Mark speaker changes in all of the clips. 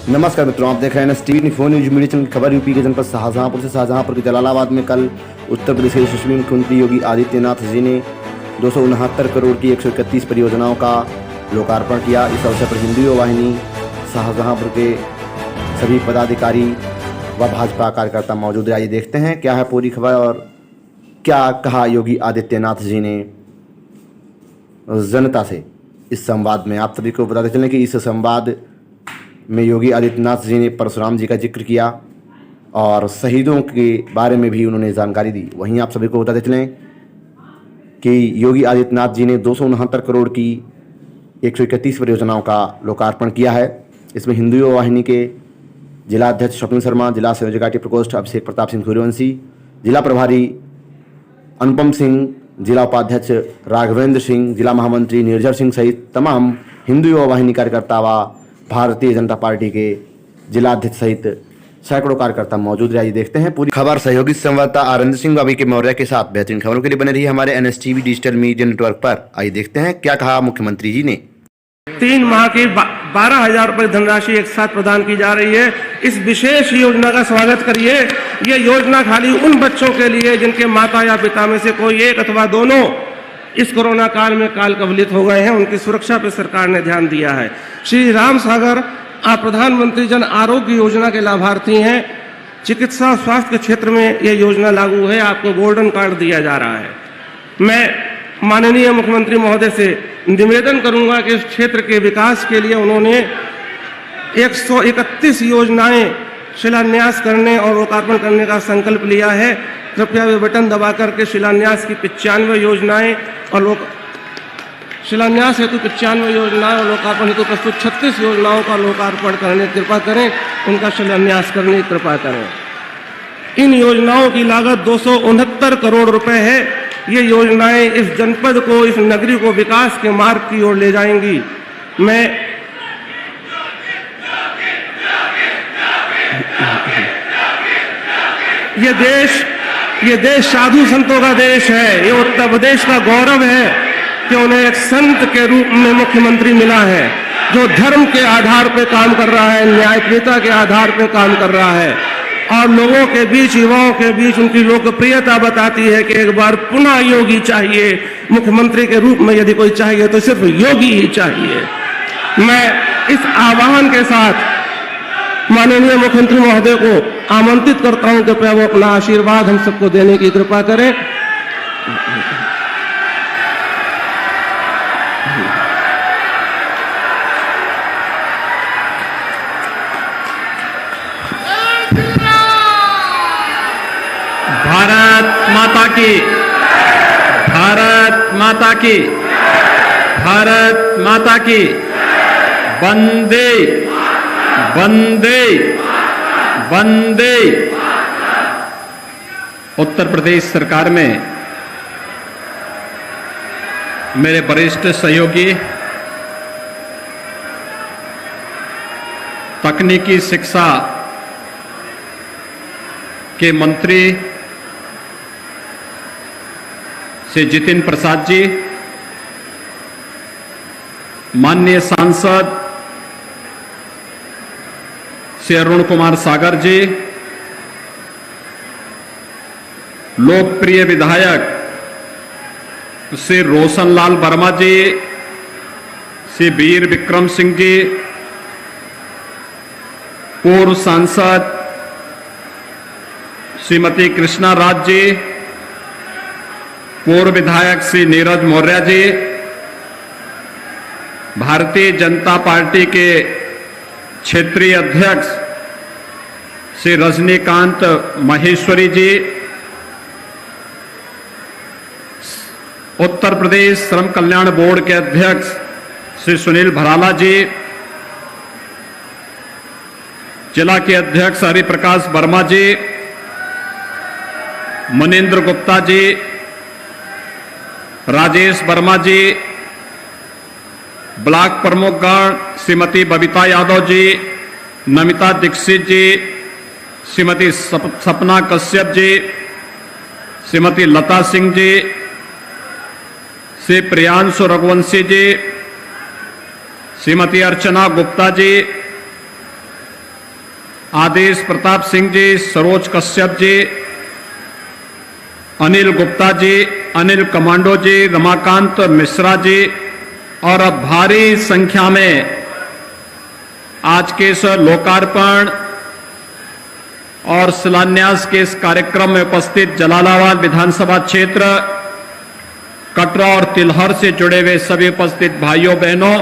Speaker 1: नमस्कार मित्रों, आप देख रहे हैं TV phone news media channel की खबर। यूपी के जनपद शाहजहांपुर से शाहजहांपुर के जलालाबाद में कल उत्तर प्रदेश के यशस्वी मुख्यमंत्री योगी आदित्यनाथ जी ने 269 करोड़ की 131 परियोजनाओं का लोकार्पण किया। इस अवसर पर हिंदू वाहिनी शाहजहांपुर के सभी पदाधिकारी व भाजपा कार्यकर्ता मौजूद रहे। आइए देखते हैं क्या है पूरी खबर और क्या कहा योगी आदित्यनाथ जी ने जनता से इस संवाद में। आप सभी को बताते चलें कि इस संवाद में योगी आदित्यनाथ जी ने परशुराम जी का जिक्र किया और शहीदों के बारे में भी उन्होंने जानकारी दी। वहीं आप सभी को बताते चलें कि योगी आदित्यनाथ जी ने 269 करोड़ की 131 परियोजनाओं का लोकार्पण किया है। इसमें हिंदू वाहिनी के जिला अध्यक्ष स्वप्न शर्मा, जिला संयोजक आईटी प्रकोष्ठ अभिषेक प्रताप सिंह सूर्यवंशी, जिला प्रभारी अनुपम सिंह, जिला उपाध्यक्ष राघवेंद्र सिंह, जिला महामंत्री निर्जर सिंह सहित तमाम हिंदू युवा वाहिनी कार्यकर्ता व भारतीय जनता पार्टी के जिला अध्यक्ष सहित सैकड़ों कार्यकर्ता मौजूद रहे। देखते हैं पूरी खबर। सहयोगी संवाददाता आनंद सिंह बाबी के मौर्य के साथ बेहतरीन खबरों के लिए बने रहिए हमारे NSTV डिजिटल मीडिया नेटवर्क पर। आइए देखते हैं क्या कहा मुख्यमंत्री जी ने।
Speaker 2: 3 माह की 12,000 रुपए धनराशि एक साथ प्रदान की जा रही है। इस विशेष योजना का स्वागत करिए। ये योजना खाली उन बच्चों के लिए जिनके माता या पिता में से कोई एक अथवा दोनों इस कोरोना काल में काल कवलित हो गए हैं, उनकी सुरक्षा पर सरकार ने ध्यान दिया है। श्री राम सागर, आप प्रधानमंत्री जन आरोग्य योजना के लाभार्थी हैं। चिकित्सा स्वास्थ्य के क्षेत्र में यह योजना लागू है। आपको गोल्डन कार्ड दिया जा रहा है। मैं माननीय मुख्यमंत्री महोदय से निवेदन करूंगा कि इस क्षेत्र के विकास के लिए उन्होंने 131 योजनाएं शिलान्यास करने और लोकार्पण करने का संकल्प लिया है। कृपया वे बटन दबा करके शिलान्यास की 95 योजनाएं और शिलान्यास हेतु 95 योजनाएं और लोकार्पण हेतु प्रस्तुत 36 योजनाओं का लोकार्पण करने की कृपा करें, उनका शिलान्यास करने की कृपा करें। इन योजनाओं की लागत 269 करोड़ रुपए है। ये योजनाएं इस जनपद को, इस नगरी को विकास के मार्ग की ओर ले जाएंगी। ये देश साधु संतों का देश है। ये उत्तर प्रदेश का गौरव है कि उन्हें एक संत के रूप में मुख्यमंत्री मिला है, जो धर्म के आधार पर काम कर रहा है, न्यायप्रियता के आधार पर काम कर रहा है और लोगों के बीच, युवाओं के बीच उनकी लोकप्रियता बताती है कि एक बार पुनः योगी चाहिए। मुख्यमंत्री के रूप में यदि कोई चाहिए तो सिर्फ योगी ही चाहिए। मैं इस आह्वान के साथ माननीय मुख्यमंत्री महोदय को आमंत्रित करता हूं कि कृपया वो अपना आशीर्वाद हम सबको देने की कृपा करें।
Speaker 3: भारत माता की, भारत माता की, भारत माता की। वंदे वंदे वंदे। उत्तर प्रदेश सरकार में मेरे वरिष्ठ सहयोगी, तकनीकी शिक्षा के मंत्री श्री जितिन प्रसाद जी, माननीय सांसद श्री अरुण कुमार सागर जी, लोकप्रिय विधायक श्री रोशनलाल वर्मा जी, श्री वीर विक्रम सिंह जी, पूर्व सांसद श्रीमती कृष्णा राज जी, पूर्व विधायक श्री नीरज मौर्य जी, भारतीय जनता पार्टी के क्षेत्रीय अध्यक्ष श्री रजनीकांत महेश्वरी जी, उत्तर प्रदेश श्रम कल्याण बोर्ड के अध्यक्ष श्री सुनील भराला जी, जिला के अध्यक्ष हरिप्रकाश वर्मा जी, मनिंद्र गुप्ता जी, राजेश वर्मा जी, ब्लॉक प्रमुखगण श्रीमती बबीता यादव जी, नमिता दीक्षित जी, श्रीमती सपना कश्यप जी, श्रीमती लता सिंह जी, श्री प्रियांशु रघुवंशी जी, श्रीमती अर्चना गुप्ता जी, आदेश प्रताप सिंह जी, सरोज कश्यप जी, अनिल गुप्ता जी, अनिल कमांडो जी, रमाकांत मिश्रा जी और अब भारी संख्या में आज के इस लोकार्पण और शिलान्यास के इस कार्यक्रम में उपस्थित जलालाबाद विधानसभा क्षेत्र, कटरा और तिलहर से जुड़े हुए सभी उपस्थित भाइयों बहनों,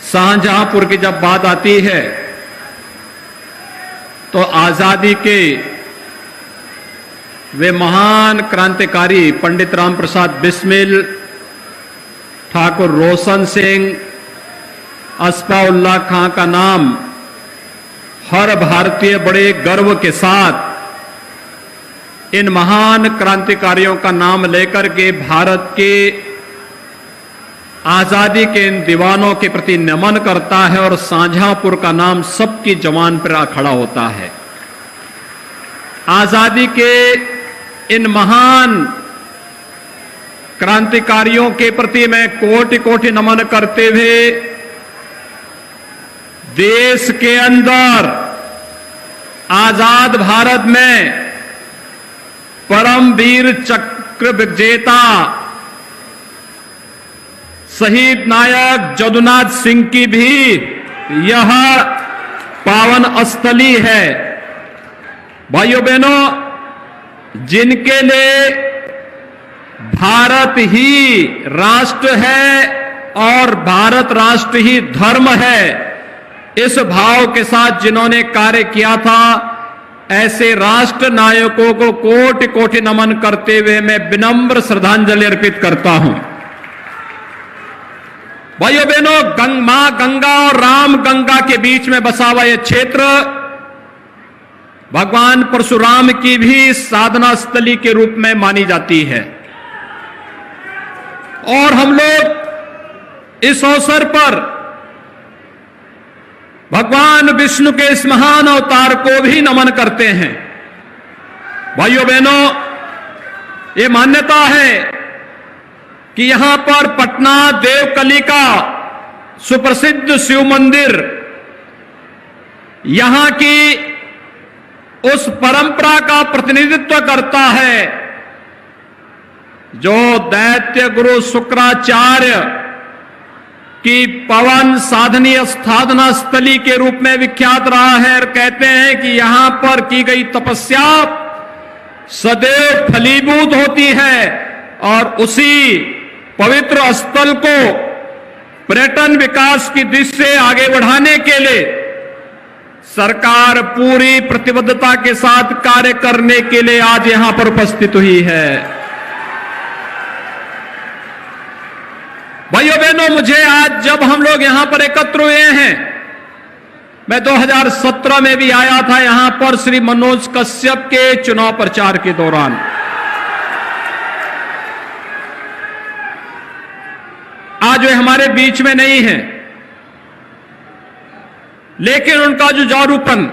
Speaker 3: शाहजहांपुर की जब बात आती है तो आजादी के वे महान क्रांतिकारी पंडित राम प्रसाद बिस्मिल, ठाकुर रोशन सिंह, अस्फाउल्लाह खां का नाम हर भारतीय बड़े गर्व के साथ इन महान क्रांतिकारियों का नाम लेकर के भारत के आजादी के इन दीवानों के प्रति नमन करता है और शाहजहांपुर का नाम सबकी जबान पर आ खड़ा होता है। आजादी के इन महान क्रांतिकारियों के प्रति मैं कोटि कोटि नमन करते हुए देश के अंदर आजाद भारत में परमवीर चक्र विजेता शहीद नायक जदुनाथ सिंह की भी यह पावन स्थली है। भाइयों बहनों, जिनके लिए भारत ही राष्ट्र है और भारत राष्ट्र ही धर्म है, इस भाव के साथ जिन्होंने कार्य किया था, ऐसे राष्ट्र नायकों को कोटि कोटि नमन करते हुए मैं विनम्र श्रद्धांजलि अर्पित करता हूं। भाइयों बहनों, मां गंगा और राम गंगा के बीच में बसा हुआ यह क्षेत्र भगवान परशुराम की भी साधना स्थली के रूप में मानी जाती है और हम लोग इस अवसर पर भगवान विष्णु के इस महान अवतार को भी नमन करते हैं। भाइयों बहनों, ये मान्यता है कि यहां पर पटना देवकली का सुप्रसिद्ध शिव मंदिर यहां की उस परंपरा का प्रतिनिधित्व करता है जो दैत्य गुरु शुक्राचार्य की पवन साधनी साधना स्थली के रूप में विख्यात रहा है और कहते हैं कि यहां पर की गई तपस्या सदैव फलीभूत होती है और उसी पवित्र स्थल को पर्यटन विकास की दिशा से आगे बढ़ाने के लिए सरकार पूरी प्रतिबद्धता के साथ कार्य करने के लिए आज यहां पर उपस्थित हुई है। भाइयों बहनों, मुझे आज जब हम लोग यहां पर एकत्र हुए हैं, मैं 2017 में भी आया था यहां पर श्री मनोज कश्यप के चुनाव प्रचार के दौरान। आज वे हमारे बीच में नहीं हैं, लेकिन उनका जो जारूपन,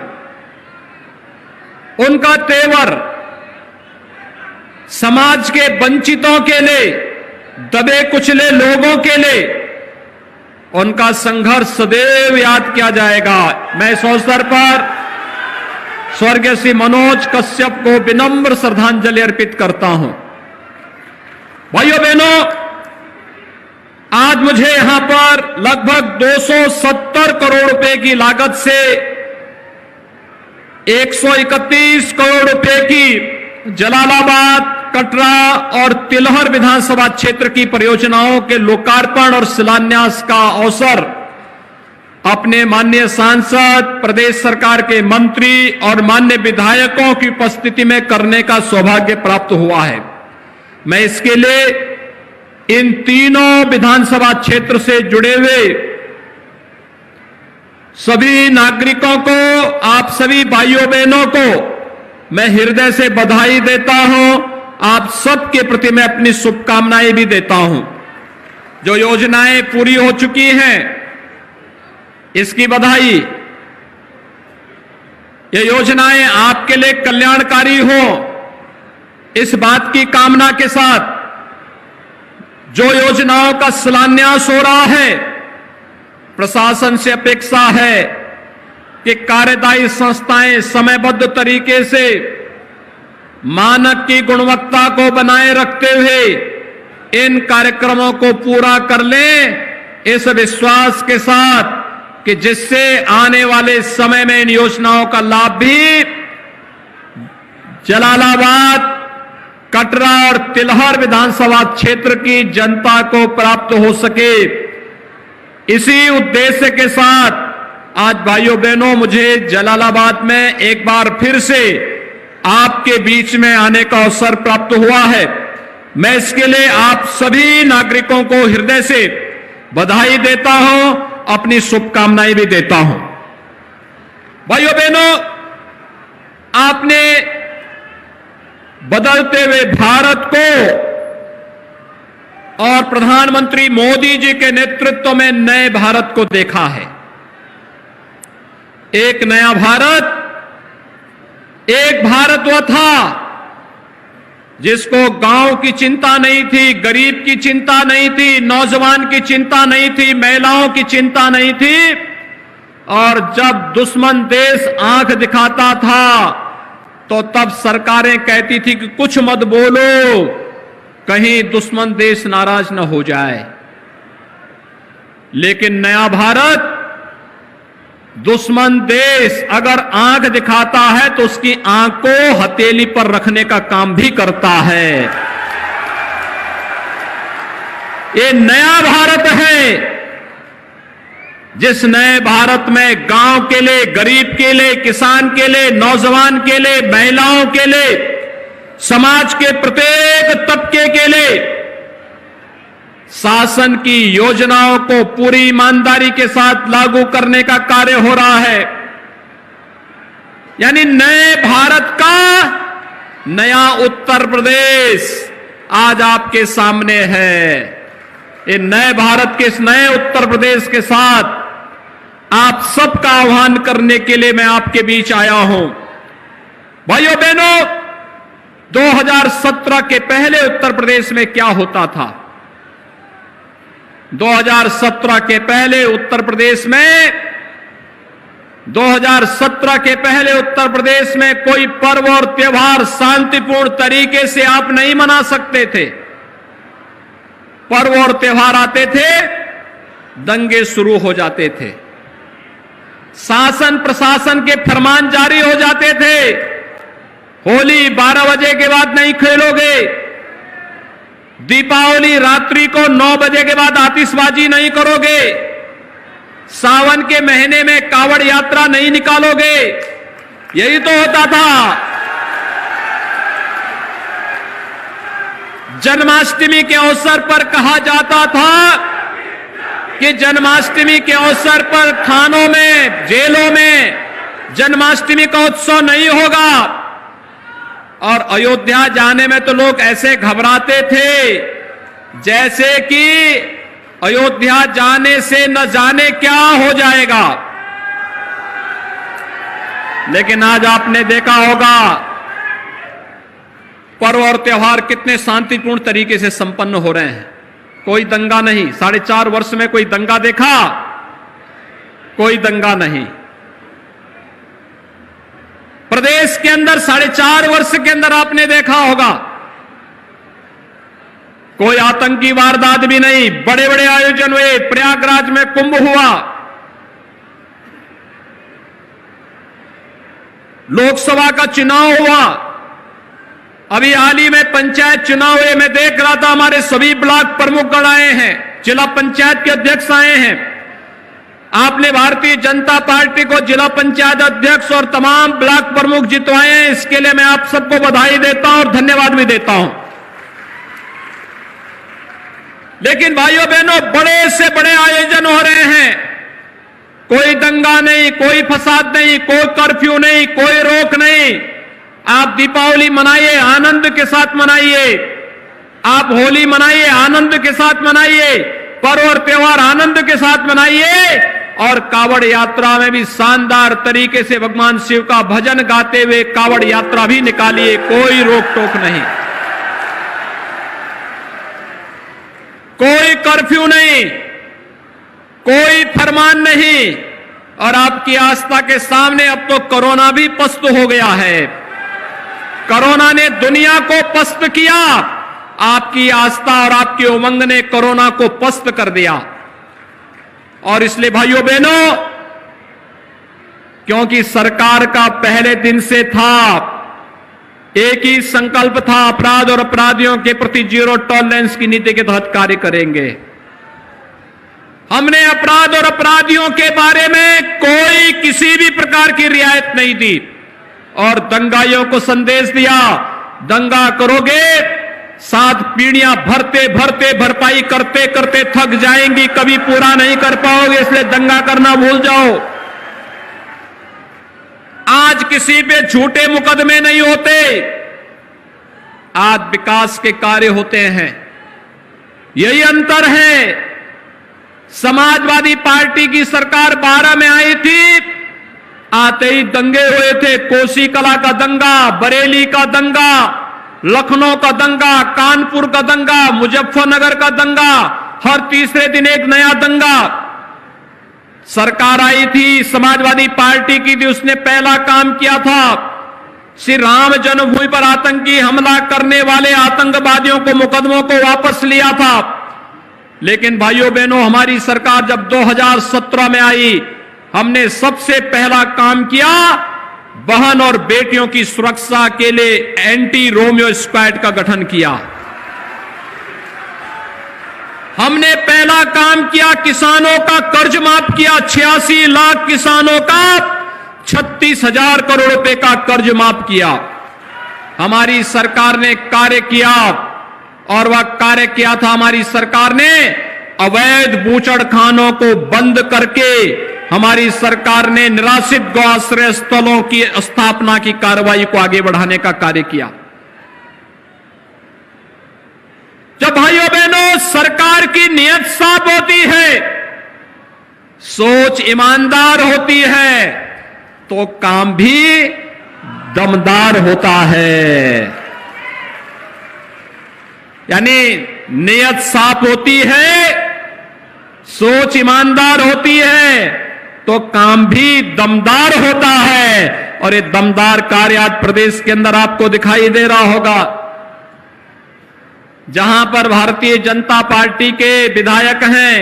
Speaker 3: उनका तेवर समाज के वंचितों के लिए, दबे कुचले लोगों के लिए उनका संघर्ष सदैव याद किया जाएगा। मैं इस अवसर पर स्वर्गीय श्री मनोज कश्यप को विनम्र श्रद्धांजलि अर्पित करता हूं। भाइयों बहनों, आज मुझे यहां पर लगभग 270 करोड़ रुपए की लागत से 131 करोड़ रुपए की जलालाबाद, कटरा और तिलहर विधानसभा क्षेत्र की परियोजनाओं के लोकार्पण और शिलान्यास का अवसर अपने माननीय सांसद, प्रदेश सरकार के मंत्री और माननीय विधायकों की उपस्थिति में करने का सौभाग्य प्राप्त हुआ है। मैं इसके लिए इन तीनों विधानसभा क्षेत्र से जुड़े हुए सभी नागरिकों को, आप सभी भाइयों बहनों को मैं हृदय से बधाई देता हूं। आप सबके प्रति मैं अपनी शुभकामनाएं भी देता हूं। जो योजनाएं पूरी हो चुकी हैं, इसकी बधाई। ये योजनाएं आपके लिए कल्याणकारी हो, इस बात की कामना के साथ जो योजनाओं का शिलान्यास हो रहा है, प्रशासन से अपेक्षा है कि कार्यदायी संस्थाएं समयबद्ध तरीके से मानक की गुणवत्ता को बनाए रखते हुए इन कार्यक्रमों को पूरा कर लें, इस विश्वास के साथ कि जिससे आने वाले समय में इन योजनाओं का लाभ भी जलालाबाद, कटरा और तिलहर विधानसभा क्षेत्र की जनता को प्राप्त हो सके। इसी उद्देश्य के साथ आज भाइयों बहनों मुझे जलालाबाद में एक बार फिर से आपके बीच में आने का अवसर प्राप्त हुआ है। मैं इसके लिए आप सभी नागरिकों को हृदय से बधाई देता हूं, अपनी शुभकामनाएं भी देता हूं। भाइयों बहनों, आपने बदलते हुए भारत को और प्रधानमंत्री मोदी जी के नेतृत्व में नए भारत को देखा है। एक नया भारत, एक भारत वह था जिसको गांव की चिंता नहीं थी, गरीब की चिंता नहीं थी, नौजवान की चिंता नहीं थी, महिलाओं की चिंता नहीं थी। और जब दुश्मन देश आंख दिखाता था तो तब सरकारें कहती थी कि कुछ मत बोलो, कहीं दुश्मन देश नाराज न हो जाए। लेकिन नया भारत, दुश्मन देश अगर आंख दिखाता है तो उसकी आंख को हथेली पर रखने का काम भी करता है। ये नया भारत है, जिस नए भारत में गांव के लिए, गरीब के लिए, किसान के लिए, नौजवान के लिए, महिलाओं के लिए, समाज के प्रत्येक तबके के लिए शासन की योजनाओं को पूरी ईमानदारी के साथ लागू करने का कार्य हो रहा है। यानी नए भारत का नया उत्तर प्रदेश आज आपके सामने है। ये नए भारत के इस नए उत्तर प्रदेश के साथ आप सबका आह्वान करने के लिए मैं आपके बीच आया हूं। भाइयों बहनों, 2017 के पहले उत्तर प्रदेश में क्या होता था? 2017 के पहले उत्तर प्रदेश में 2017 के पहले उत्तर प्रदेश में कोई पर्व और त्योहार शांतिपूर्ण तरीके से आप नहीं मना सकते थे। पर्व और त्योहार आते थे, दंगे शुरू हो जाते थे, शासन प्रशासन के फरमान जारी हो जाते थे। होली 12 बजे के बाद नहीं खेलोगे, दीपावली रात्रि को 9 बजे के बाद आतिशबाजी नहीं करोगे, सावन के महीने में कावड़ यात्रा नहीं निकालोगे। यही तो होता था। जन्माष्टमी के अवसर पर कहा जाता था कि जन्माष्टमी के अवसर पर थानों में, जेलों में जन्माष्टमी का उत्सव नहीं होगा। और अयोध्या जाने में तो लोग ऐसे घबराते थे जैसे कि अयोध्या जाने से न जाने क्या हो जाएगा। लेकिन आज आपने देखा होगा पर्व और त्योहार कितने शांतिपूर्ण तरीके से संपन्न हो रहे हैं। कोई दंगा नहीं। 4.5 वर्ष में कोई दंगा देखा? कोई दंगा नहीं। प्रदेश के अंदर 4.5 वर्ष के अंदर आपने देखा होगा कोई आतंकी वारदात भी नहीं। बड़े बड़े आयोजन हुए, प्रयागराज में कुंभ हुआ, लोकसभा का चुनाव हुआ, अभी हाल ही में पंचायत चुनाव हुए। मैं देख रहा था हमारे सभी ब्लॉक प्रमुखगण आए हैं, जिला पंचायत के अध्यक्ष आए हैं। आपने भारतीय जनता पार्टी को जिला पंचायत अध्यक्ष और तमाम ब्लॉक प्रमुख जितवाए हैं, इसके लिए मैं आप सबको बधाई देता हूं और धन्यवाद भी देता हूं। लेकिन भाइयों बहनों, बड़े से बड़े आयोजन हो रहे हैं, कोई दंगा नहीं, कोई फसाद नहीं, कोई कर्फ्यू नहीं, कोई रोक नहीं। आप दीपावली मनाइए, आनंद के साथ मनाइए। आप होली मनाइए, आनंद के साथ मनाइए। पर्व और त्योहार आनंद के साथ मनाइए। और कावड़ यात्रा में भी शानदार तरीके से भगवान शिव का भजन गाते हुए कावड़ यात्रा भी निकालिए। कोई रोक टोक नहीं, कोई कर्फ्यू नहीं, कोई फरमान नहीं। और आपकी आस्था के सामने अब तो कोरोना भी पस्त हो गया है। कोरोना ने दुनिया को पस्त किया, आपकी आस्था और आपकी उमंग ने कोरोना को पस्त कर दिया। और इसलिए भाइयों बहनों, क्योंकि सरकार का पहले दिन से था, एक ही संकल्प था, अपराध और अपराधियों के प्रति जीरो टॉलरेंस की नीति के तहत कार्य करेंगे। हमने अपराध और अपराधियों के बारे में कोई किसी भी प्रकार की रियायत नहीं दी और दंगाइयों को संदेश दिया, दंगा करोगे 7 पीढ़ियां भरते भरते भरपाई करते करते थक जाएंगी, कभी पूरा नहीं कर पाओगे, इसलिए दंगा करना भूल जाओ। आज किसी पे झूठे मुकदमे नहीं होते, आज विकास के कार्य होते हैं। यही अंतर है। समाजवादी पार्टी की सरकार 12 में आई थी, आते ही दंगे हुए थे। कोसी कला का दंगा, बरेली का दंगा, लखनऊ का दंगा, कानपुर का दंगा, मुजफ्फरनगर का दंगा, हर तीसरे दिन एक नया दंगा। सरकार आई थी, समाजवादी पार्टी की थी, उसने पहला काम किया था, श्री राम जन्मभूमि पर आतंकी हमला करने वाले आतंकवादियों को, मुकदमों को वापस लिया था। लेकिन भाइयों बहनों, हमारी सरकार जब 2017 में आई, हमने सबसे पहला काम किया, बहन और बेटियों की सुरक्षा के लिए एंटी रोमियो स्क्वाड का गठन किया। हमने पहला काम किया, किसानों का कर्ज माफ किया। 86 लाख किसानों का 36,000 करोड़ रुपए का कर्ज माफ किया। हमारी सरकार ने कार्य किया और वह कार्य किया था, हमारी सरकार ने अवैध बूचड़खानों को बंद करके हमारी सरकार ने निराश्रित गौ आश्रय स्थलों की स्थापना की कार्रवाई को आगे बढ़ाने का कार्य किया। जब भाइयों बहनों सरकार की नीयत साफ होती है, सोच ईमानदार होती है, तो काम भी दमदार होता है। यानी नीयत साफ होती है, सोच ईमानदार होती है, तो काम भी दमदार होता है। और ये दमदार कार्य आज प्रदेश के अंदर आपको दिखाई दे रहा होगा। जहां पर भारतीय जनता पार्टी के विधायक हैं,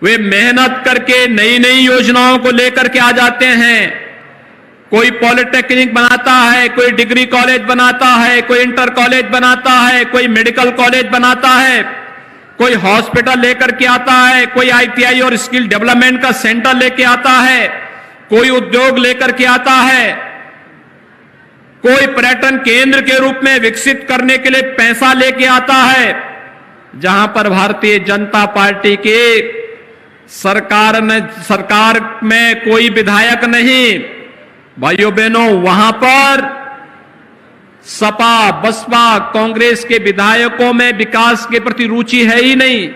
Speaker 3: वे मेहनत करके नई नई योजनाओं को लेकर के आ जाते हैं। कोई पॉलिटेक्निक बनाता है, कोई डिग्री कॉलेज बनाता है, कोई इंटर कॉलेज बनाता है, कोई मेडिकल कॉलेज बनाता है, कोई हॉस्पिटल लेकर के आता है, कोई आईटीआई और स्किल डेवलपमेंट का सेंटर लेके आता है, कोई उद्योग लेकर के आता है, कोई पर्यटन केंद्र के रूप में विकसित करने के लिए पैसा लेके आता है। जहां पर भारतीय जनता पार्टी के सरकार में कोई विधायक नहीं, भाइयों बहनों, वहां पर सपा, बसपा, कांग्रेस के विधायकों में विकास के प्रति रुचि है ही नहीं।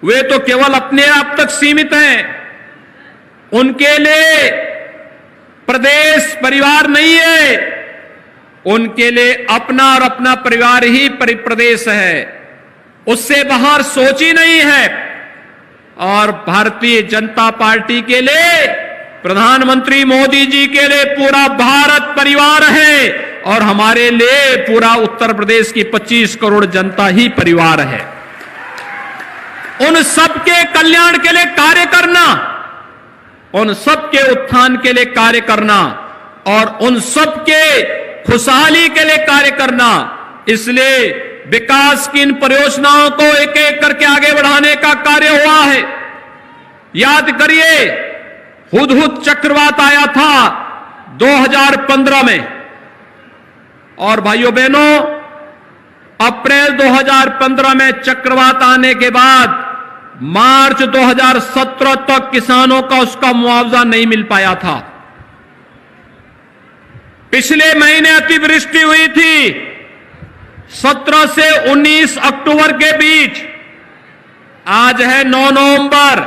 Speaker 3: वे तो केवल अपने आप तक सीमित हैं। उनके लिए प्रदेश परिवार नहीं है, उनके लिए अपना और अपना परिवार ही प्रदेश है, उससे बाहर सोच ही नहीं है। और भारतीय जनता पार्टी के लिए, प्रधानमंत्री मोदी जी के लिए पूरा भारत परिवार है और हमारे लिए पूरा उत्तर प्रदेश की 25 करोड़ जनता ही परिवार है। उन सबके कल्याण के लिए कार्य करना, उन सबके उत्थान के लिए कार्य करना और उन सबके खुशहाली के लिए कार्य करना। इसलिए विकास की इन परियोजनाओं को एक एक करके आगे बढ़ाने का कार्य हुआ है। याद करिए, हुदहुद चक्रवात आया था 2015 में, और भाइयों बहनों, अप्रैल 2015 में चक्रवात आने के बाद मार्च 2017 तक किसानों का उसका मुआवजा नहीं मिल पाया था। पिछले महीने अतिवृष्टि हुई थी 17 से 19 अक्टूबर के बीच। आज है 9 नवंबर,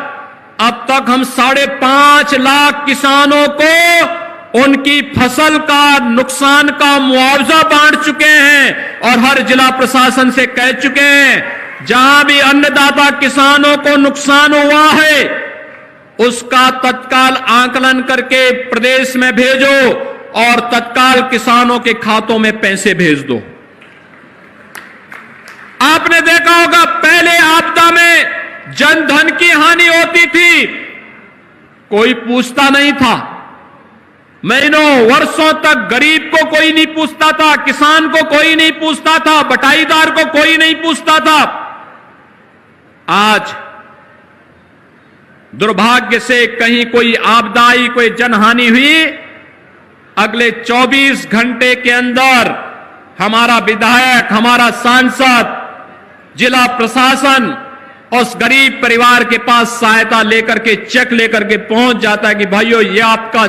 Speaker 3: अब तक हम 5.5 लाख किसानों को उनकी फसल का नुकसान का मुआवजा बांट चुके हैं और हर जिला प्रशासन से कह चुके हैं, जहां भी अन्नदाता किसानों को नुकसान हुआ है उसका तत्काल आकलन करके प्रदेश में भेजो और तत्काल किसानों के खातों में पैसे भेज दो। आपने देखा होगा पहले आपदा में जनधन की हानि होती थी, कोई पूछता नहीं था। महीनों वर्षों तक गरीब को कोई नहीं पूछता था, किसान को कोई नहीं पूछता था, बटाईदार को कोई नहीं पूछता था। आज दुर्भाग्य से कहीं कोई आपदा आई, कोई जनहानि हुई, अगले 24 घंटे के अंदर हमारा विधायक, हमारा सांसद, जिला प्रशासन उस गरीब परिवार के पास सहायता लेकर के, चेक लेकर के पहुंच जाता है कि भाइयों ये आपका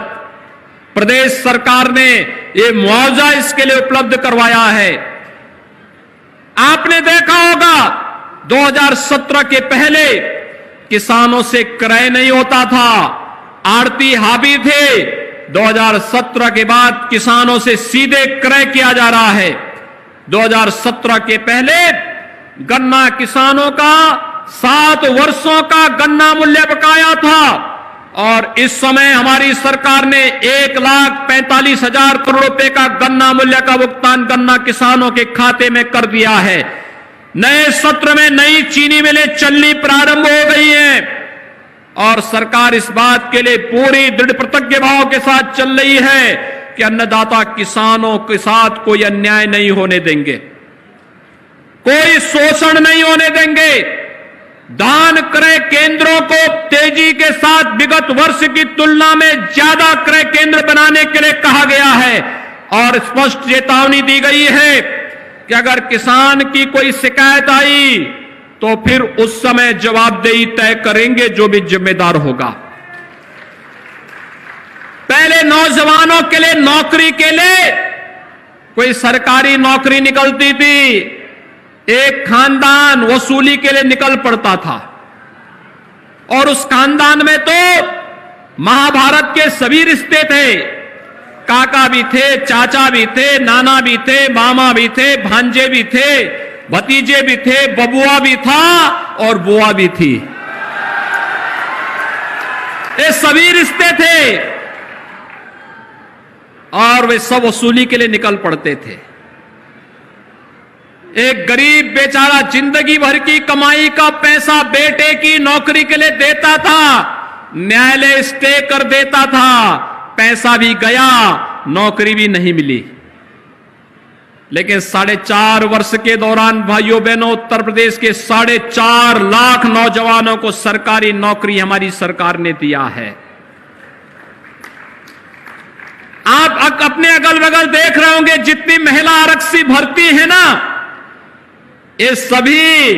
Speaker 3: प्रदेश सरकार ने ये मुआवजा इसके लिए उपलब्ध करवाया है। आपने देखा होगा 2017 के पहले किसानों से क्रय नहीं होता था, आड़ती हावी थे। 2017 के बाद किसानों से सीधे क्रय किया जा रहा है। 2017 के पहले गन्ना किसानों का 7 वर्षों का गन्ना मूल्य बकाया था और इस समय हमारी सरकार ने 1,45,000 करोड़ रुपए का गन्ना मूल्य का भुगतान गन्ना किसानों के खाते में कर दिया है। नए सत्र में नई चीनी मिलें चलनी प्रारंभ हो गई हैं और सरकार इस बात के लिए पूरी दृढ़ प्रतिज्ञ भाव के साथ चल रही है कि अन्नदाता किसानों के साथ कोई अन्याय नहीं होने देंगे, कोई शोषण नहीं होने देंगे। धान क्रय केंद्रों को तेजी के साथ विगत वर्ष की तुलना में ज्यादा क्रय केंद्र बनाने के लिए कहा गया है और स्पष्ट चेतावनी दी गई है कि अगर किसान की कोई शिकायत आई तो फिर उस समय जवाबदेही तय करेंगे जो भी जिम्मेदार होगा। पहले नौजवानों के लिए नौकरी के लिए कोई सरकारी नौकरी निकलती थी, एक खानदान वसूली के लिए निकल पड़ता था और उस खानदान में तो महाभारत के सभी रिश्ते थे, काका भी थे, चाचा भी थे, नाना भी थे, मामा भी थे, भांजे भी थे, भतीजे भी थे, बबुआ भी था और बुआ भी थी। ये सभी रिश्ते थे और वे सब वसूली के लिए निकल पड़ते थे। एक गरीब बेचारा जिंदगी भर की कमाई का पैसा बेटे की नौकरी के लिए देता था, न्यायालय स्टे कर देता था, पैसा भी गया, नौकरी भी नहीं मिली। लेकिन 4.5 वर्ष के दौरान भाइयों बहनों उत्तर प्रदेश के 4.5 लाख नौजवानों को सरकारी नौकरी हमारी सरकार ने दिया है। आप अपने अगल बगल देख रहे होंगे जितनी महिला आरक्षी भर्ती है ना, ये सभी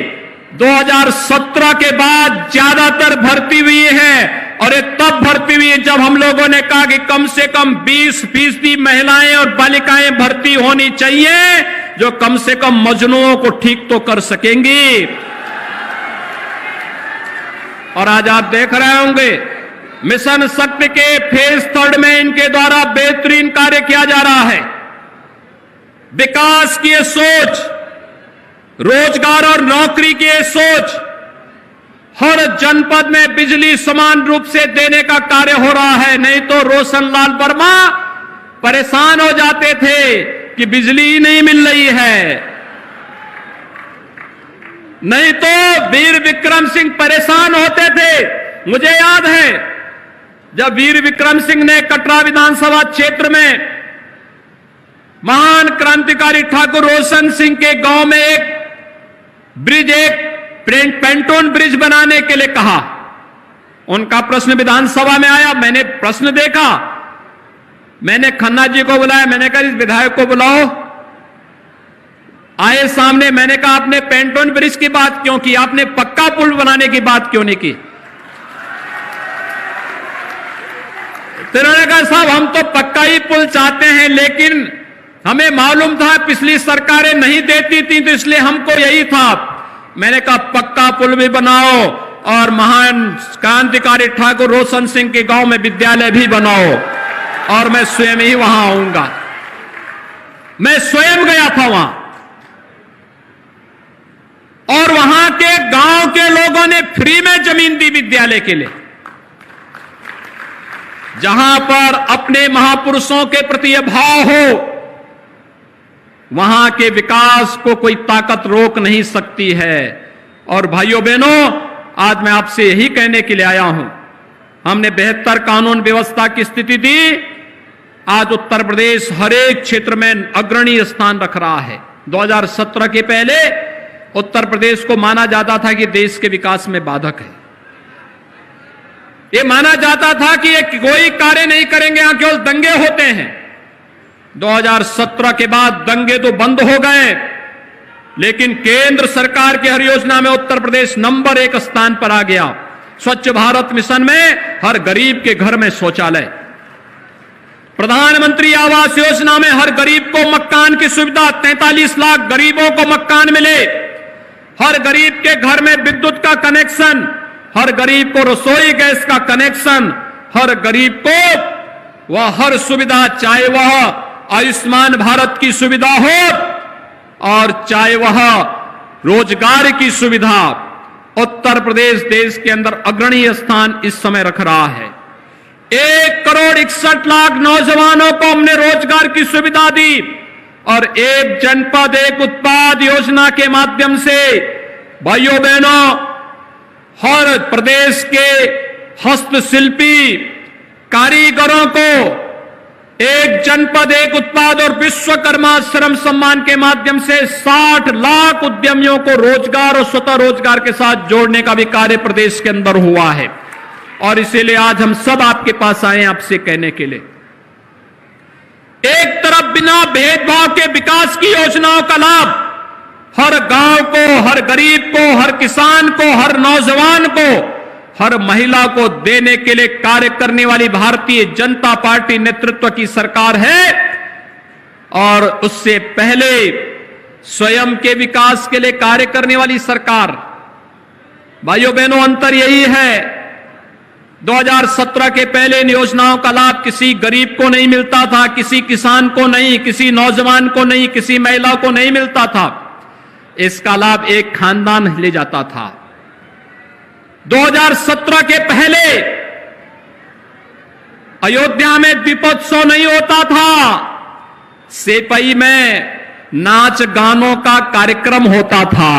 Speaker 3: 2017 के बाद ज्यादातर भर्ती हुई है और ये तब भर्ती हुई है जब हम लोगों ने कहा कि कम से कम 20% महिलाएं और बालिकाएं भर्ती होनी चाहिए जो कम से कम मजनुओं को ठीक तो कर सकेंगी। और आज आप देख रहे होंगे मिशन शक्ति के फेज 3 में इनके द्वारा बेहतरीन कार्य किया जा रहा है। विकास की ये सोच, रोजगार और नौकरी की ये सोच, हर जनपद में बिजली समान रूप से देने का कार्य हो रहा है। नहीं तो रोशनलाल वर्मा परेशान हो जाते थे कि बिजली ही नहीं मिल रही है, नहीं तो वीर विक्रम सिंह परेशान होते थे। मुझे याद है जब वीर विक्रम सिंह ने कटरा विधानसभा क्षेत्र में महान क्रांतिकारी ठाकुर रोशन सिंह के गांव में एक ब्रिज, एक पेंटोन ब्रिज बनाने के लिए कहा। उनका प्रश्न विधानसभा में आया, मैंने प्रश्न देखा, मैंने खन्ना जी को बुलाया, मैंने कहा इस विधायक को बुलाओ। आए सामने, मैंने कहा आपने पेंटोन ब्रिज की बात क्यों की, आपने पक्का पुल बनाने की बात क्यों नहीं की? तो उन्होंने कहा साहब हम तो पक्का ही पुल चाहते हैं, लेकिन हमें मालूम था पिछली सरकारें नहीं देती थी तो इसलिए हमको यही था। मैंने कहा पक्का पुल भी बनाओ और महान क्रांतिकारी ठाकुर रोशन सिंह के गांव में विद्यालय भी बनाओ और मैं स्वयं ही वहां आऊंगा। मैं स्वयं गया था वहां और वहां के गांव के लोगों ने फ्री में जमीन दी विद्यालय के लिए। जहां पर अपने महापुरुषों के प्रति यह भाव हो, वहां के विकास को कोई ताकत रोक नहीं सकती है। और भाइयों बहनों, आज मैं आपसे यही कहने के लिए आया हूं, हमने बेहतर कानून व्यवस्था की स्थिति दी, आज उत्तर प्रदेश हर एक क्षेत्र में अग्रणी स्थान रख रहा है। 2017 के पहले उत्तर प्रदेश को माना जाता था कि देश के विकास में बाधक है। ये माना जाता था कि ये कोई कार्य नहीं करेंगे, यहां केवल दंगे होते हैं। 2017 के बाद दंगे तो बंद हो गए, लेकिन केंद्र सरकार की हर योजना में उत्तर प्रदेश नंबर 1 स्थान पर आ गया। स्वच्छ भारत मिशन में हर गरीब के घर में शौचालय, प्रधानमंत्री आवास योजना में हर गरीब को मकान की सुविधा, 43 लाख गरीबों को मकान मिले, हर गरीब के घर में विद्युत का कनेक्शन, हर गरीब को रसोई गैस का कनेक्शन, हर गरीब को वह हर सुविधा, चाहे वह आयुष्मान भारत की सुविधा हो और चाहे वह रोजगार की सुविधा। उत्तर प्रदेश देश के अंदर अग्रणी स्थान इस समय रख रहा है। 1 करोड़ 61 लाख नौजवानों को हमने रोजगार की सुविधा दी और एक जनपद एक उत्पाद योजना के माध्यम से भाइयों बहनों, हर प्रदेश के हस्तशिल्पी कारीगरों को एक जनपद एक उत्पाद और विश्वकर्मा श्रम सम्मान के माध्यम से 60 लाख उद्यमियों को रोजगार और स्वतः रोजगार के साथ जोड़ने का भी कार्य प्रदेश के अंदर हुआ है। और इसीलिए आज हम सब आपके पास आए हैं आपसे कहने के लिए, एक तरफ बिना भेदभाव के विकास की योजनाओं का लाभ हर गांव को, हर गरीब को, हर किसान को, हर नौजवान को, हर महिला को देने के लिए कार्य करने वाली भारतीय जनता पार्टी नेतृत्व की सरकार है। और उससे पहले स्वयं के विकास के लिए कार्य करने वाली सरकार। भाइयों बहनों, अंतर यही है, 2017 के पहले इन योजनाओं का लाभ किसी गरीब को नहीं मिलता था, किसी किसान को नहीं, किसी नौजवान को नहीं, किसी महिला को नहीं मिलता था। इसका लाभ एक खानदान ले जाता था। 2017 के पहले अयोध्या में दीपोत्सव नहीं होता था, सेपई में नाच गानों का कार्यक्रम होता था।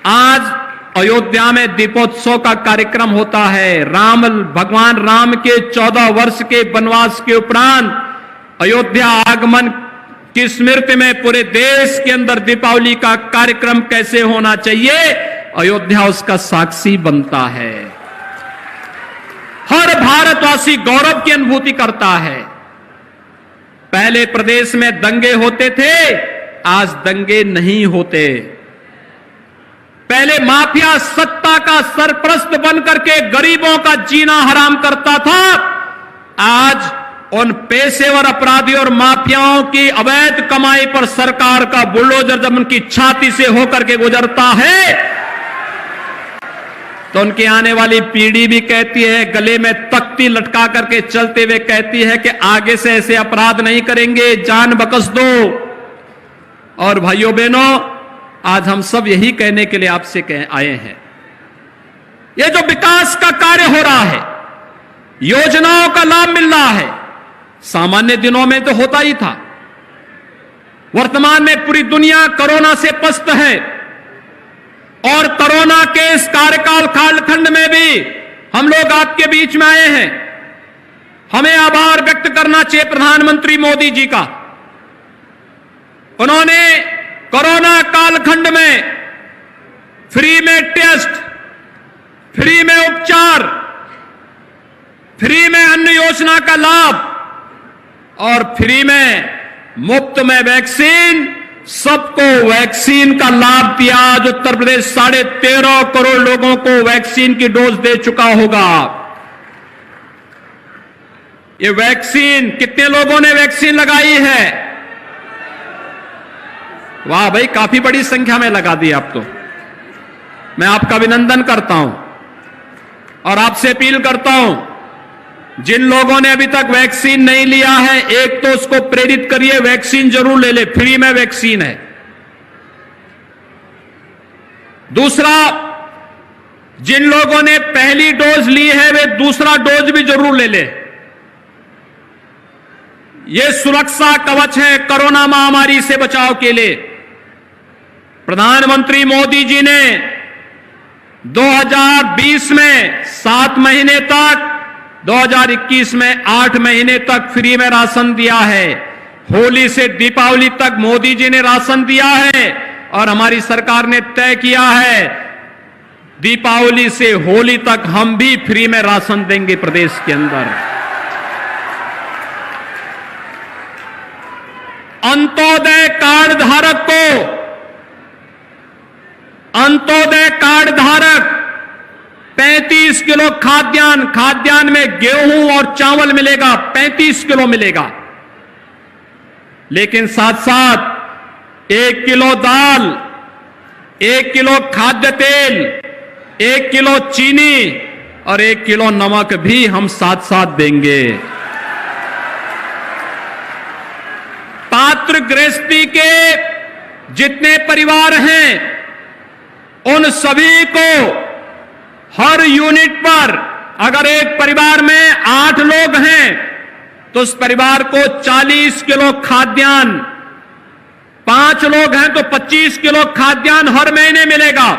Speaker 3: आज अयोध्या में दीपोत्सव का कार्यक्रम होता है। भगवान राम के 14 वर्ष के वनवास के उपरांत अयोध्या आगमन की स्मृति में पूरे देश के अंदर दीपावली का कार्यक्रम कैसे होना चाहिए, अयोध्या उसका साक्षी बनता है। हर भारतवासी गौरव की अनुभूति करता है। पहले प्रदेश में दंगे होते थे, आज दंगे नहीं होते। पहले माफिया सत्ता का सरपरस्त बनकर के गरीबों का जीना हराम करता था, आज उन पेशेवर अपराधियों और माफियाओं की अवैध कमाई पर सरकार का बुलडोजर जब उनकी छाती से होकर के गुजरता है तो उनकी आने वाली पीढ़ी भी कहती है, गले में तख्ती लटका करके चलते हुए कहती है कि आगे से ऐसे अपराध नहीं करेंगे, जान बख्श दो। और भाइयों बहनों, आज हम सब यही कहने के लिए आपसे आए हैं, ये जो विकास का कार्य हो रहा है, योजनाओं का लाभ मिल रहा है, सामान्य दिनों में तो होता ही था। वर्तमान में पूरी दुनिया कोरोना से पस्त है और कोरोना के इस कार्यकाल कालखंड में भी हम लोग आपके बीच में आए हैं। हमें आभार व्यक्त करना चाहिए प्रधानमंत्री मोदी जी का। उन्होंने कोरोना कालखंड में फ्री में टेस्ट, फ्री में उपचार, फ्री में अन्न योजना का लाभ और फ्री में मुफ्त में वैक्सीन, सबको वैक्सीन का लाभ दिया। आज उत्तर प्रदेश 13.5 करोड़ लोगों को वैक्सीन की डोज दे चुका होगा। ये वैक्सीन, कितने लोगों ने वैक्सीन लगाई है? वाह भाई, काफी बड़ी संख्या में लगा दी आप तो। मैं आपका अभिनंदन करता हूं और आपसे अपील करता हूं, जिन लोगों ने अभी तक वैक्सीन नहीं लिया है, एक तो उसको प्रेरित करिए, वैक्सीन जरूर ले ले, फ्री में वैक्सीन है। दूसरा, जिन लोगों ने पहली डोज ली है वे दूसरा डोज भी जरूर ले ले। यह सुरक्षा कवच है कोरोना महामारी से बचाव के लिए। प्रधानमंत्री मोदी जी ने 2020 में 7 महीने तक, 2021 में 8 महीने तक फ्री में राशन दिया है। होली से दीपावली तक मोदी जी ने राशन दिया है और हमारी सरकार ने तय किया है दीपावली से होली तक हम भी फ्री में राशन देंगे प्रदेश के अंदर। अंत्योदय कार्ड धारक को, अंत्योदय कार्ड धारक 35 किलो खाद्यान्न में गेहूं और चावल मिलेगा, 35 किलो मिलेगा। लेकिन साथ साथ 1 किलो दाल, 1 किलो खाद्य तेल, 1 किलो चीनी और 1 किलो नमक भी हम साथ साथ देंगे। पात्र गृहस्थी के जितने परिवार हैं उन सभी को हर यूनिट पर, अगर एक परिवार में 8 लोग हैं तो उस परिवार को 40 किलो खाद्यान्न, 5 लोग हैं तो 25 किलो खाद्यान्न हर महीने मिलेगा।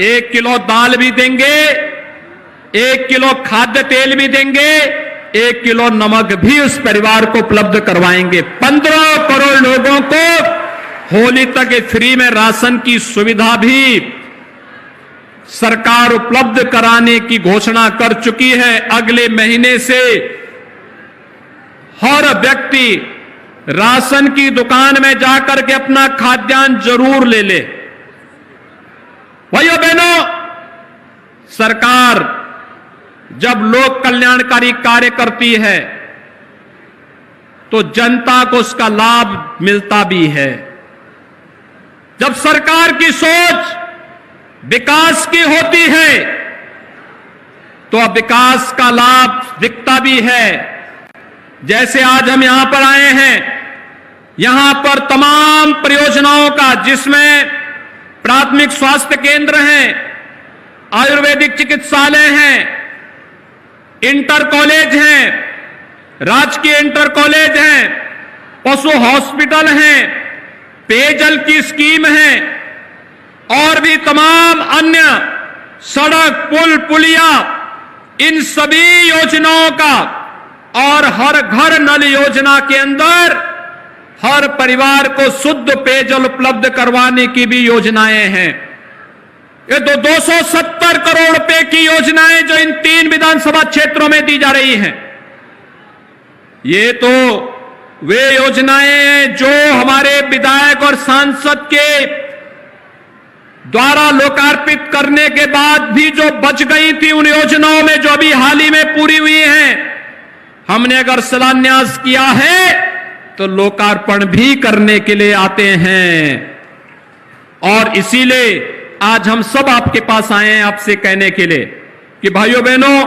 Speaker 3: 1 किलो दाल भी देंगे, 1 किलो खाद्य तेल भी देंगे, 1 किलो नमक भी उस परिवार को उपलब्ध करवाएंगे। 15 करोड़ लोगों को होली तक फ्री में राशन की सुविधा भी सरकार उपलब्ध कराने की घोषणा कर चुकी है। अगले महीने से हर व्यक्ति राशन की दुकान में जाकर के अपना खाद्यान्न जरूर ले ले। भाइयों बहनों, सरकार जब लोक कल्याणकारी कार्य करती है तो जनता को उसका लाभ मिलता भी है। जब सरकार की सोच विकास की होती है तो अब विकास का लाभ दिखता भी है। जैसे आज हम यहां पर आए हैं, यहां पर तमाम परियोजनाओं का, जिसमें प्राथमिक स्वास्थ्य केंद्र हैं, आयुर्वेदिक चिकित्सालय हैं, इंटर कॉलेज हैं, राजकीय इंटर कॉलेज हैं, पशु हॉस्पिटल हैं, पेयजल की स्कीम है और भी तमाम अन्य सड़क, पुल, पुलिया, इन सभी योजनाओं का और हर घर नल योजना के अंदर हर परिवार को शुद्ध पेयजल उपलब्ध करवाने की भी योजनाएं हैं। ये तो 270 करोड़ रुपए की योजनाएं जो इन 3 विधानसभा क्षेत्रों में दी जा रही हैं, ये तो वे योजनाएं हैं जो हमारे विधायक और सांसद के द्वारा लोकार्पित करने के बाद भी जो बच गई थी उन योजनाओं में, जो अभी हाल ही में पूरी हुई हैं। हमने अगर शिलान्यास किया है तो लोकार्पण भी करने के लिए आते हैं। और इसीलिए आज हम सब आपके पास आए हैं आपसे कहने के लिए कि भाइयों बहनों,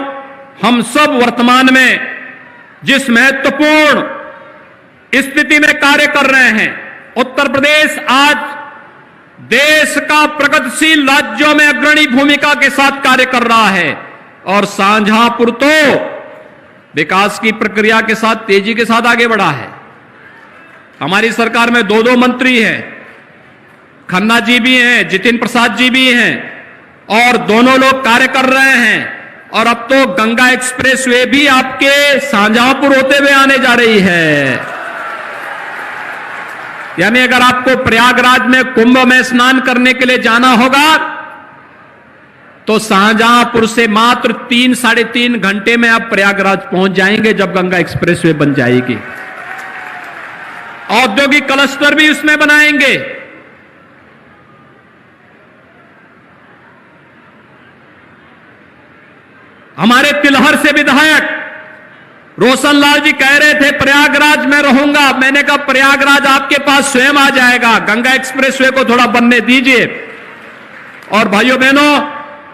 Speaker 3: हम सब वर्तमान में जिस महत्वपूर्ण स्थिति में कार्य कर रहे हैं, उत्तर प्रदेश आज देश का प्रगतिशील राज्यों में अग्रणी भूमिका के साथ कार्य कर रहा है और शाहजहांपुर तो विकास की प्रक्रिया के साथ तेजी के साथ आगे बढ़ा है। हमारी सरकार में 2 मंत्री हैं, खन्ना जी भी हैं, जितिन प्रसाद जी भी हैं, और दोनों लोग कार्य कर रहे हैं। और अब तो गंगा एक्सप्रेस वे भी आपके शाहजहांपुर होते हुए आने जा रही है। यानी अगर आपको प्रयागराज में कुंभ में स्नान करने के लिए जाना होगा तो शाहजहांपुर से मात्र 3-3.5 घंटे में आप प्रयागराज पहुंच जाएंगे जब गंगा एक्सप्रेसवे बन जाएगी। औद्योगिक क्लस्टर भी उसमें बनाएंगे। हमारे तिलहर से विधायक रोशन लाल जी कह रहे थे प्रयागराज में रहूंगा। मैंने कहा प्रयागराज आपके पास स्वयं आ जाएगा, गंगा एक्सप्रेसवे को थोड़ा बनने दीजिए। और भाइयों बहनों,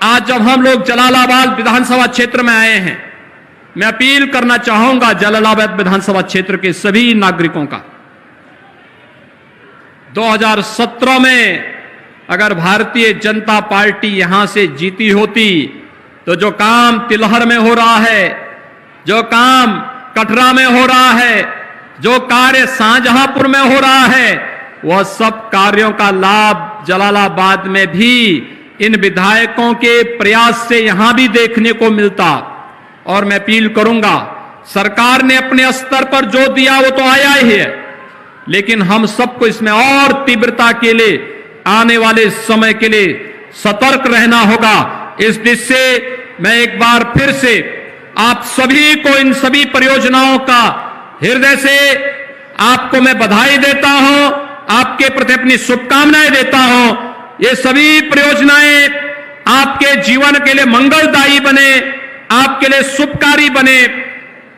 Speaker 3: आज जब हम लोग जलालाबाद विधानसभा क्षेत्र में आए हैं, मैं अपील करना चाहूंगा जलालाबाद विधानसभा क्षेत्र के सभी नागरिकों का। 2017 में अगर भारतीय जनता पार्टी यहां से जीती होती तो जो काम तिलहर में हो रहा है, जो काम कटरा में हो रहा है, जो कार्य शाहजहांपुर में हो रहा है, वह सब कार्यों का लाभ जलालाबाद में भी इन विधायकों के प्रयास से यहां भी देखने को मिलता। और मैं अपील करूंगा, सरकार ने अपने स्तर पर जो दिया वो तो आया ही है, लेकिन हम सबको इसमें और तीव्रता के लिए आने वाले समय के लिए सतर्क रहना होगा। इस दिशा से मैं एक बार फिर से आप सभी को इन सभी परियोजनाओं का हृदय से आपको मैं बधाई देता हूं, आपके प्रति अपनी शुभकामनाएं देता हूं। ये सभी परियोजनाएं आपके जीवन के लिए मंगलदायी बने, आपके लिए शुभकारी बने,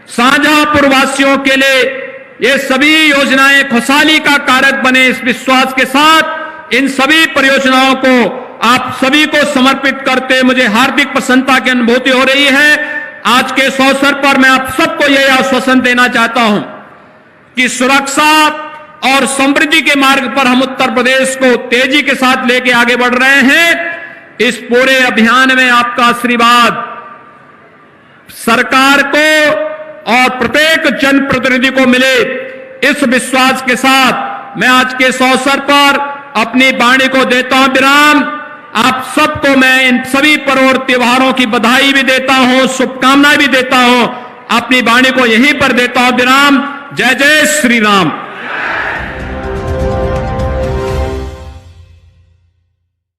Speaker 3: शाहजहांपुर वासियों के लिए ये सभी योजनाएं खुशहाली का कारक बने। इस विश्वास के साथ इन सभी परियोजनाओं को आप सभी को समर्पित करते मुझे हार्दिक प्रसन्नता की अनुभूति हो रही है। आज के इस अवसर पर मैं आप सबको यह आश्वासन देना चाहता हूं कि सुरक्षा और समृद्धि के मार्ग पर हम उत्तर प्रदेश को तेजी के साथ लेके आगे बढ़ रहे हैं। इस पूरे अभियान में आपका आशीर्वाद सरकार को और प्रत्येक जनप्रतिनिधि को मिले, इस विश्वास के साथ मैं आज के इस अवसर पर अपनी वाणी को देता हूं विराम। आप सबको मैं इन सभी पर्व और त्योहारों की बधाई भी देता हूं, शुभकामनाएं भी देता हूं। अपनी वाणी को यहीं पर देता हूं विराम। जय जय श्री राम।